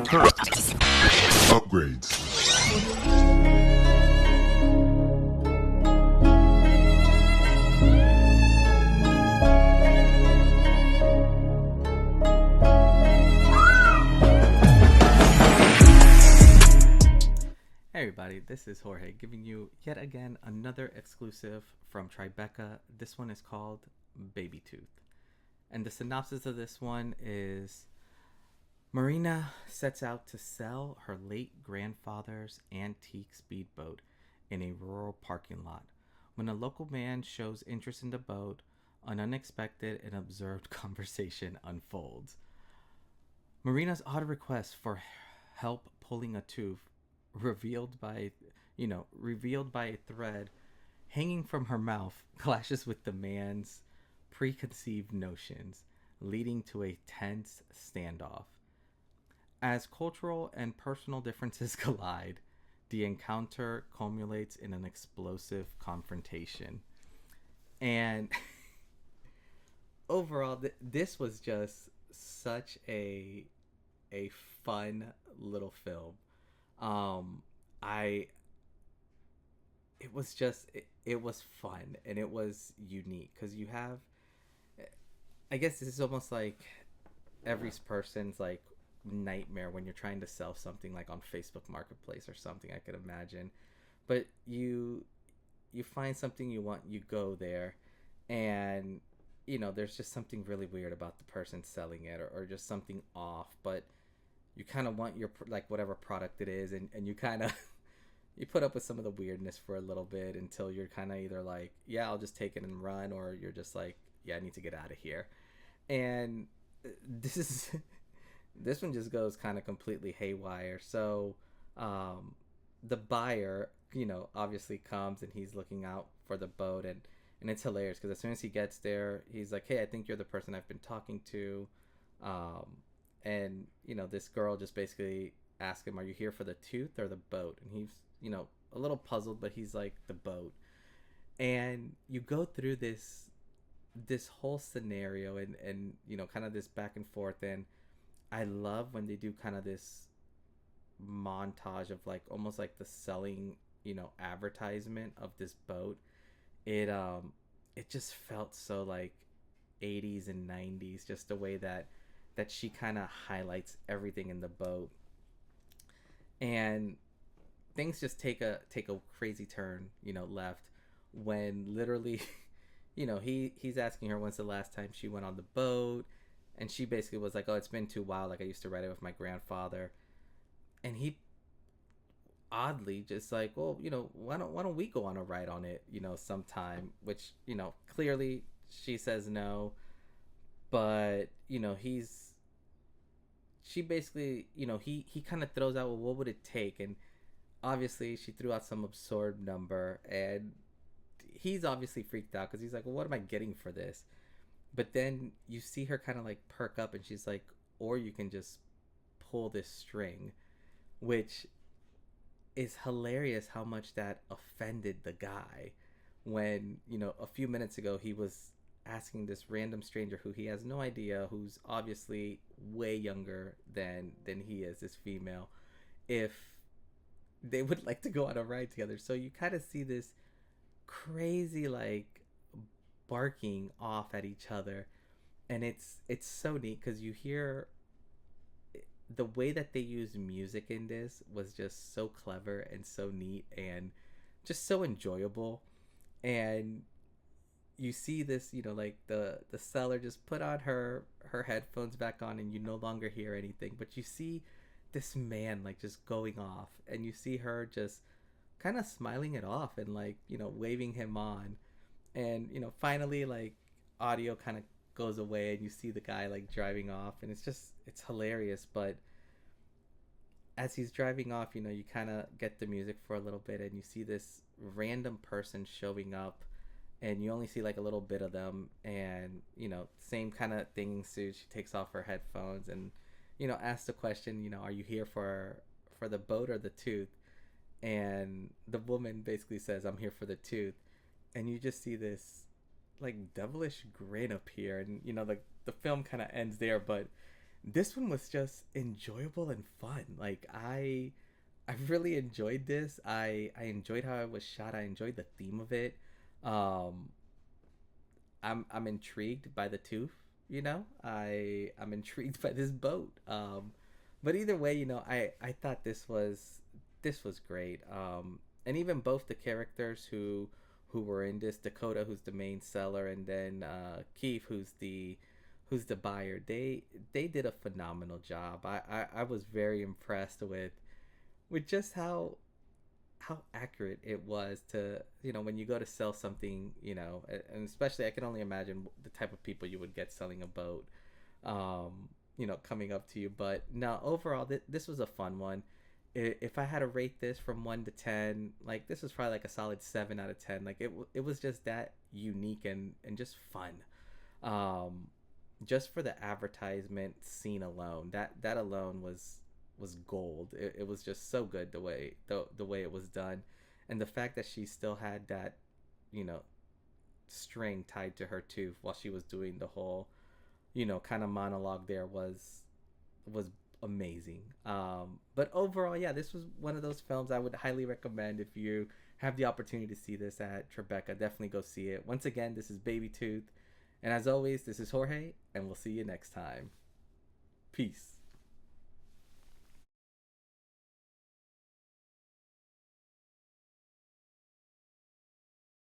Upgrades. Hey everybody, this is Jorge giving you yet again another exclusive from Tribeca. This one is called Baby Tooth. And the synopsis of this one is Marina sets out to sell her late grandfather's antique speedboat in a rural parking lot. When a local man shows interest in the boat, an unexpected and observed conversation unfolds. Marina's odd request for help pulling a tooth revealed by a thread hanging from her mouth clashes with the man's preconceived notions, leading to a tense standoff. As cultural and personal differences collide, the encounter culminates in an explosive confrontation. And overall, this was just such a fun little film. It was just it was fun and it was unique because you have, I guess this is almost like every person's like nightmare when you're trying to sell something like on Facebook Marketplace or something, I could imagine. But you find something you want, you go there, and there's just something really weird about the person selling it, or just something off, but you kind of want your like whatever product it is, and you kind of you put up with some of the weirdness for a little bit until you're kind of either like, yeah, I'll just take it and run, or you're just like, yeah, I need to get out of here. And this one just goes kind of completely haywire. So the buyer, obviously comes and he's looking out for the boat, and it's hilarious because as soon as he gets there, he's like, hey, I think you're the person I've been talking to. And this girl just basically asks him, are you here for the tooth or the boat? And he's a little puzzled, but he's like, the boat. And you go through this whole scenario, and kind of this back and forth. And I love when they do kind of this montage of like almost like the selling advertisement of this boat. It just felt so like 80s and 90s, just the way that she kind of highlights everything in the boat. And things just take a crazy turn, left, when literally he's asking her when's the last time she went on the boat, and she basically was like, oh, it's been too wild, like I used to ride it with my grandfather. And he oddly just like, well, why don't we go on a ride on it sometime, which clearly she says no. But she basically, he kind of throws out, well, what would it take? And obviously she threw out some absurd number, and he's obviously freaked out because he's like, well, what am I getting for this? But then you see her kind of like perk up, and she's like, or you can just pull this string, which is hilarious how much that offended the guy when, a few minutes ago he was asking this random stranger who he has no idea, who's obviously way younger than he is, this female, if they would like to go on a ride together. So you kind of see this crazy like barking off at each other, and it's so neat because you hear the way that they use music in this was just so clever and so neat and just so enjoyable. And you see this, like the seller just put on her headphones back on, and you no longer hear anything, but you see this man like just going off, and you see her just kind of smiling it off and like waving him on. And finally like audio kind of goes away, and you see the guy like driving off, and it's hilarious. But as he's driving off, you kind of get the music for a little bit, and you see this random person showing up, and you only see like a little bit of them. And same kind of thing ensues. She takes off her headphones and asks the question, are you here for the boat or the tooth? And the woman basically says, I'm here for the tooth. And you just see this like devilish grin appear, and the film kind of ends there. But this one was just enjoyable and fun. Like I really enjoyed this. I enjoyed how it was shot. I enjoyed the theme of it. Um, I'm intrigued by the tooth. You know, I'm intrigued by this boat. But either way, you know, I thought this was great. And even both the characters who were in this, Dakota, who's the main seller, and then Keith, who's the buyer. They did a phenomenal job. I was very impressed with just how accurate it was to, you know, when you go to sell something, you know, and especially I can only imagine the type of people you would get selling a boat, you know, coming up to you. But no, overall, this was a fun one. If I had to rate this from 1 to 10, like this was probably like a solid 7 out of 10. Like it was just that unique and just fun. Um, just for the advertisement scene alone, that alone was gold. It was just so good the way it was done, and the fact that she still had that, you know, string tied to her tooth while she was doing the whole, you know, kind of monologue there was amazing. But overall, yeah, this was one of those films I would highly recommend if you have the opportunity to see this at Tribeca. Definitely go see it. Once again, this is Baby Tooth, and as always, this is Jorge, and we'll see you next time. Peace.